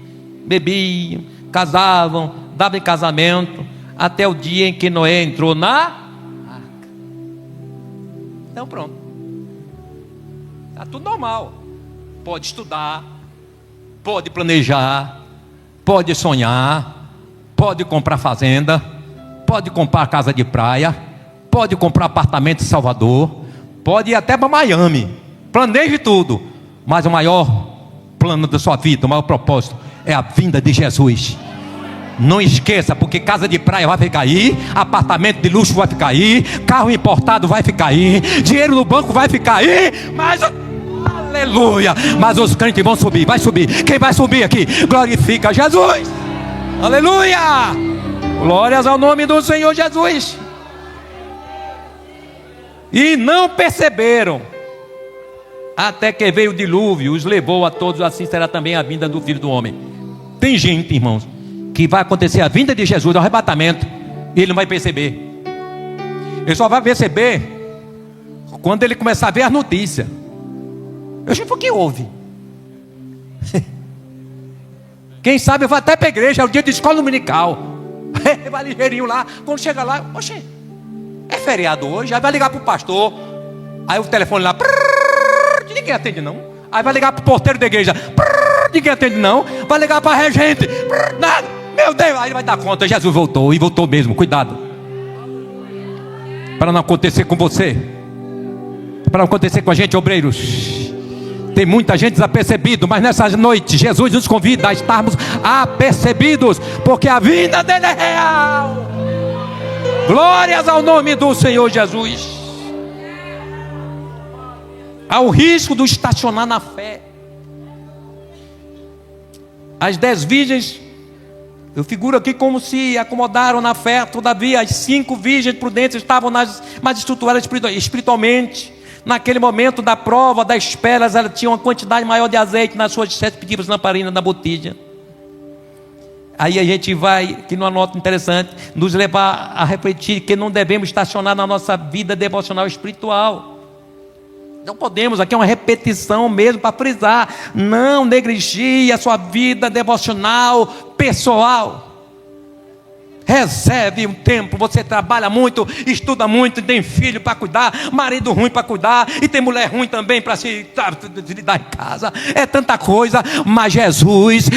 [SPEAKER 1] bebiam, casavam, davam em casamento, até o dia em que Noé entrou na arca. Então pronto, está tudo normal. Pode estudar, pode planejar, pode sonhar, pode comprar fazenda, pode comprar casa de praia, pode comprar apartamento em Salvador, pode ir até para Miami, planeje tudo, mas o maior plano da sua vida, o maior propósito é a vinda de Jesus. Não esqueça, porque casa de praia vai ficar aí, apartamento de luxo vai ficar aí, carro importado vai ficar aí, dinheiro no banco vai ficar aí, mas aleluia, mas os crentes vão subir, vai subir. Quem vai subir aqui? Glorifica Jesus, aleluia, glórias ao nome do Senhor Jesus. E não perceberam, até que veio o dilúvio, os levou a todos. Assim será também a vinda do Filho do Homem. Tem gente, irmãos, que vai acontecer a vinda de Jesus, o arrebatamento, e ele não vai perceber. Ele só vai perceber quando ele começar a ver as notícias. Eu acho que foi o que houve. Quem sabe vai até para a igreja, é o dia de escola dominical. Vai ligeirinho lá, quando chega lá, oxe, é feriado hoje, aí vai ligar para o pastor, aí o telefone lá, ninguém atende não. Aí vai ligar para o porteiro da igreja, ninguém atende não. Vai ligar para a regente, nada. Meu Deus, aí vai dar conta, Jesus voltou, e voltou mesmo, cuidado, para não acontecer com você, para não acontecer com a gente, obreiros. Tem muita gente desapercebido, mas nessas noites Jesus nos convida a estarmos apercebidos, porque a vinda dele é real. Glórias ao nome do Senhor Jesus. Há o risco de estacionar na fé. As 10 virgens, eu figuro aqui como se acomodaram na fé. Todavia as 5 virgens prudentes estavam mais estruturadas espiritualmente. Naquele momento da prova, da espera, ela tinha uma quantidade maior de azeite nas suas 7 pedibas lamparinas na botija. Aí a gente vai, que numa nota interessante, nos levar a refletir que não devemos estacionar na nossa vida devocional espiritual. Não podemos, aqui é uma repetição mesmo para frisar, não negligie a sua vida devocional pessoal. Reserve um tempo. Você trabalha muito, estuda muito, tem filho para cuidar, marido ruim para cuidar, e tem mulher ruim também para se lidar em casa. É tanta coisa, mas Jesus,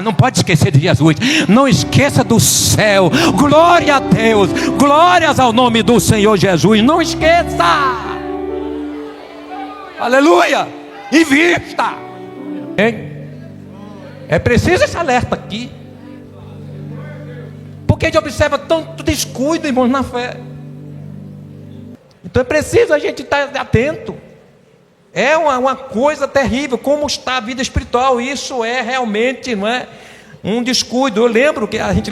[SPEAKER 1] não pode esquecer de Jesus. Não esqueça do céu. Glória a Deus, glórias ao nome do Senhor Jesus. Não esqueça. Aleluia. Invista. É preciso esse alerta aqui, porque a gente observa tanto descuido, irmãos, na fé. Então é preciso a gente estar atento. É uma coisa terrível como está a vida espiritual. Isso é realmente, não é, um descuido. Eu lembro que a gente,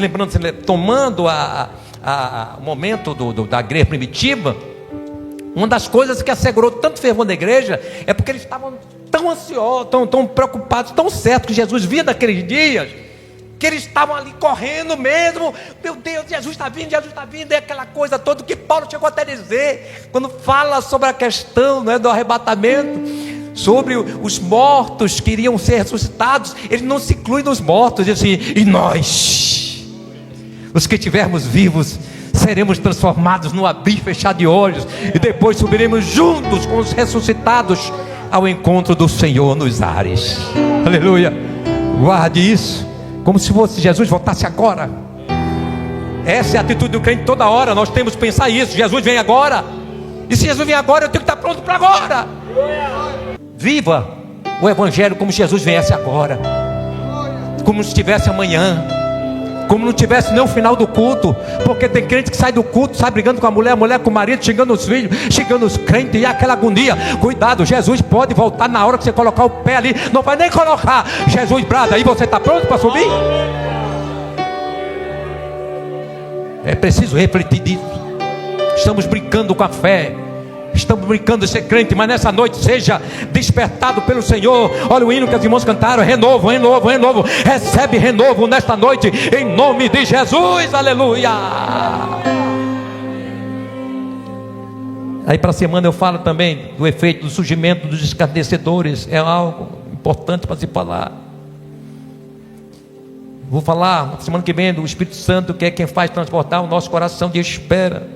[SPEAKER 1] tomando o momento da igreja primitiva, uma das coisas que assegurou tanto fervor na igreja é porque eles estavam tão ansiosos, tão preocupados, tão certos que Jesus vinha daqueles dias, que eles estavam ali correndo mesmo. Meu Deus, Jesus está vindo, é aquela coisa toda que Paulo chegou até a dizer, quando fala sobre a questão, né, do arrebatamento, sobre os mortos que iriam ser ressuscitados. Ele não se inclui nos mortos, diz assim: e nós, os que estivermos vivos, seremos transformados no abrir e fechar de olhos, e depois subiremos juntos com os ressuscitados ao encontro do Senhor nos ares. Aleluia. Guarde isso, como se fosse Jesus voltasse agora. Essa é a atitude do crente toda hora. Nós temos que pensar isso. Jesus vem agora, e se Jesus vem agora, eu tenho que estar pronto para agora. Viva o Evangelho como se Jesus viesse agora, como se estivesse amanhã, como não tivesse nem o final do culto. Porque tem crente que sai do culto, sai brigando com a mulher com o marido, xingando os filhos, xingando os crentes, e aquela agonia. Cuidado, Jesus pode voltar na hora que você colocar o pé ali. Não vai nem colocar. Jesus brada, aí você está pronto para subir? É preciso refletir disso. Estamos brincando com a fé, estamos brincando de ser crente, mas nessa noite seja despertado pelo Senhor. Olha o hino que as irmãs cantaram: renovo, renovo, renovo. Recebe renovo nesta noite, em nome de Jesus. Aleluia. Aí para a semana eu falo também do efeito do surgimento dos escarnecedores. É algo importante para se falar. Vou falar na semana que vem do Espírito Santo, que é quem faz transportar o nosso coração de espera.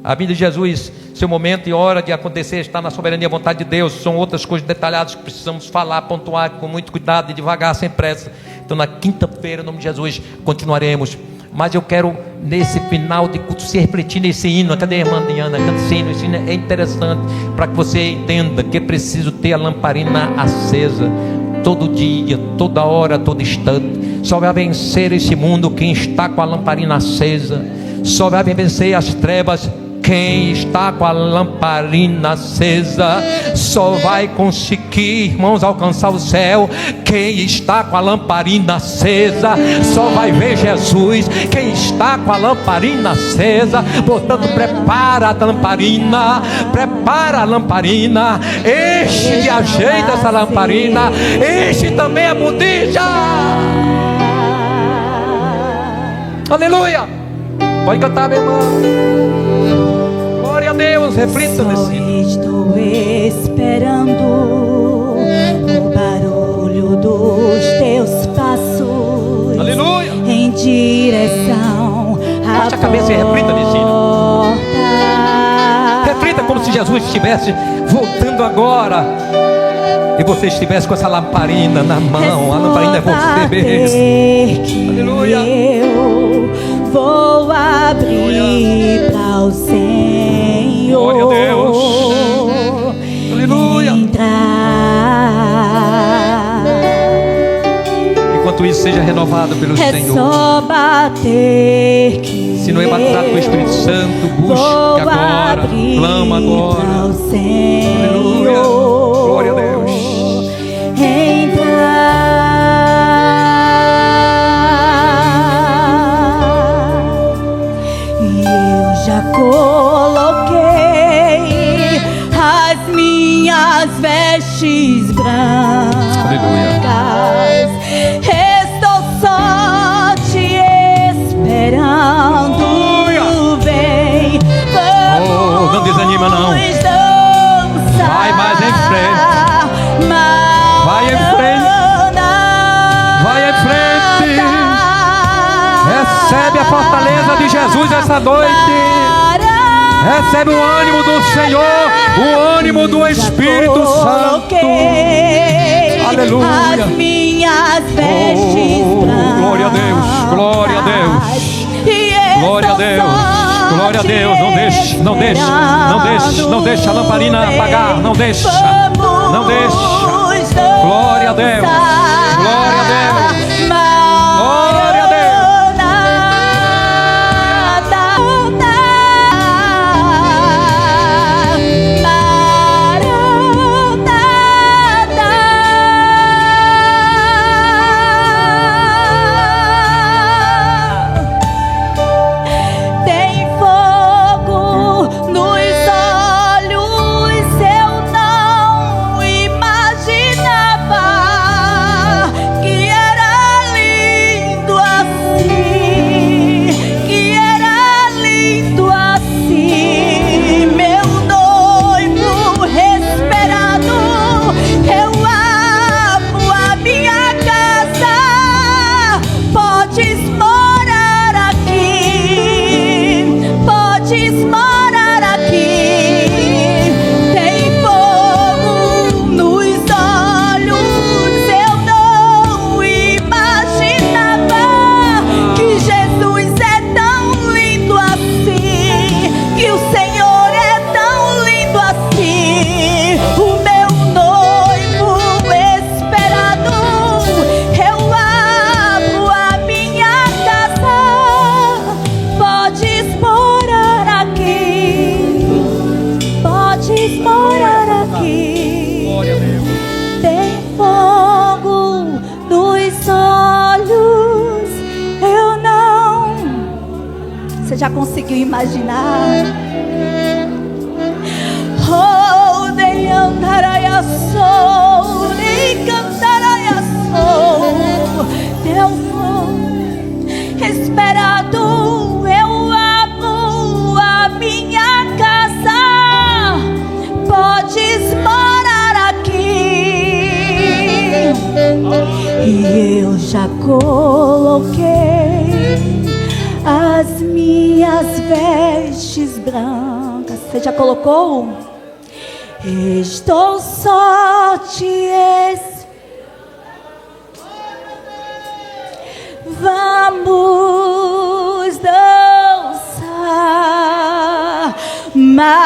[SPEAKER 1] A vinda de Jesus, seu momento e hora de acontecer está na soberania e vontade de Deus. São outras coisas detalhadas que precisamos falar, pontuar com muito cuidado e devagar, sem pressa. Então na quinta-feira, em nome de Jesus, continuaremos. Mas eu quero, nesse final de culto, se refletir nesse hino. Cadê a irmã Diana? Esse hino é interessante, para que você entenda que é preciso ter a lamparina acesa todo dia, toda hora, todo instante. Só vai vencer esse mundo quem está com a lamparina acesa. Só vai vencer as trevas quem está com a lamparina acesa. Só vai conseguir, irmãos, alcançar o céu quem está com a lamparina acesa. Só vai ver Jesus quem está com a lamparina acesa. Portanto, prepara a lamparina, enche de ajeita essa lamparina, enche também a botija. Aleluia. Pode cantar, meu irmão. Glória a Deus. Reflita nesse hino.
[SPEAKER 4] Estou esperando o barulho dos teus passos.
[SPEAKER 1] Aleluia.
[SPEAKER 4] Em direção à
[SPEAKER 1] Baixe a cabeça e reflita nesse hino. Reflita como se Jesus estivesse voltando agora e você estivesse com essa lamparina na mão. A lamparina é você mesmo. Aleluia.
[SPEAKER 4] Eu vou abrir para o Senhor.
[SPEAKER 1] Glória a Deus. Aleluia.
[SPEAKER 4] Entrar.
[SPEAKER 1] Enquanto isso seja renovado pelo
[SPEAKER 4] É
[SPEAKER 1] Senhor.
[SPEAKER 4] só bater que
[SPEAKER 1] Se não é batizado com o Espírito Santo, busque agora, clama agora. Aleluia. Glória a Deus.
[SPEAKER 4] E eu já coloquei as minhas vestes brancas.
[SPEAKER 1] Aleluia.
[SPEAKER 4] Estou só te esperando. Vem, vamos
[SPEAKER 1] não desanima não.
[SPEAKER 4] dançar.
[SPEAKER 1] Vai mais em frente. Vai em frente. Vai em frente. Recebe a fortaleza de Jesus essa noite. Recebe o ânimo do Senhor, o ânimo do Espírito Santo. Aleluia.
[SPEAKER 4] As minhas vestes brancas.
[SPEAKER 1] Glória a Deus, glória a Deus. Glória a Deus, glória a Deus. Não deixe, não deixe, não deixe, não deixe a lamparina apagar. Não deixa, não deixa. Glória a Deus, glória a Deus. Glória a Deus.
[SPEAKER 4] Tem fogo nos olhos, eu não imaginava que era lindo assim, que era lindo assim. Meu noivo esperado, eu amo a minha casa. Podes morar aqui, podes morar aqui. Tem fogo nos olhos, eu não imaginava que Jesus é tão lindo assim, que o Senhor é tão lindo assim. O meu noivo esperado, eu amo a minha casa. Podes morar aqui, podes morar aqui.
[SPEAKER 1] Glória a Deus.
[SPEAKER 4] Tem fogo nos olhos, eu não. Você já conseguiu imaginar? Oh, de andaraia sou, de cantaraia sou. Teu fogo esperado, eu amo a minha casa. Podes morar aqui. E eu já coloquei as minhas vestes brancas. Você já colocou? Estou só te esperando. Vamos dançar, Maranata,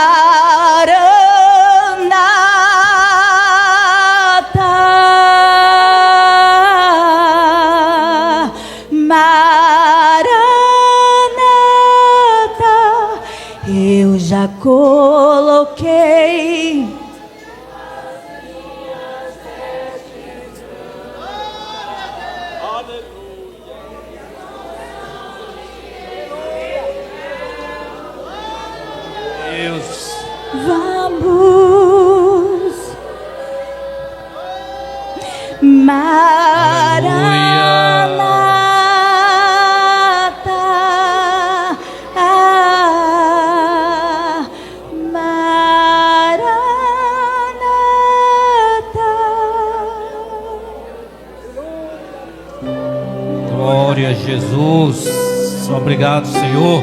[SPEAKER 4] Maranata. Eu já coloquei
[SPEAKER 1] Deus.
[SPEAKER 4] vamos, Maranata,
[SPEAKER 5] Glória a Jesus. Obrigado, Senhor.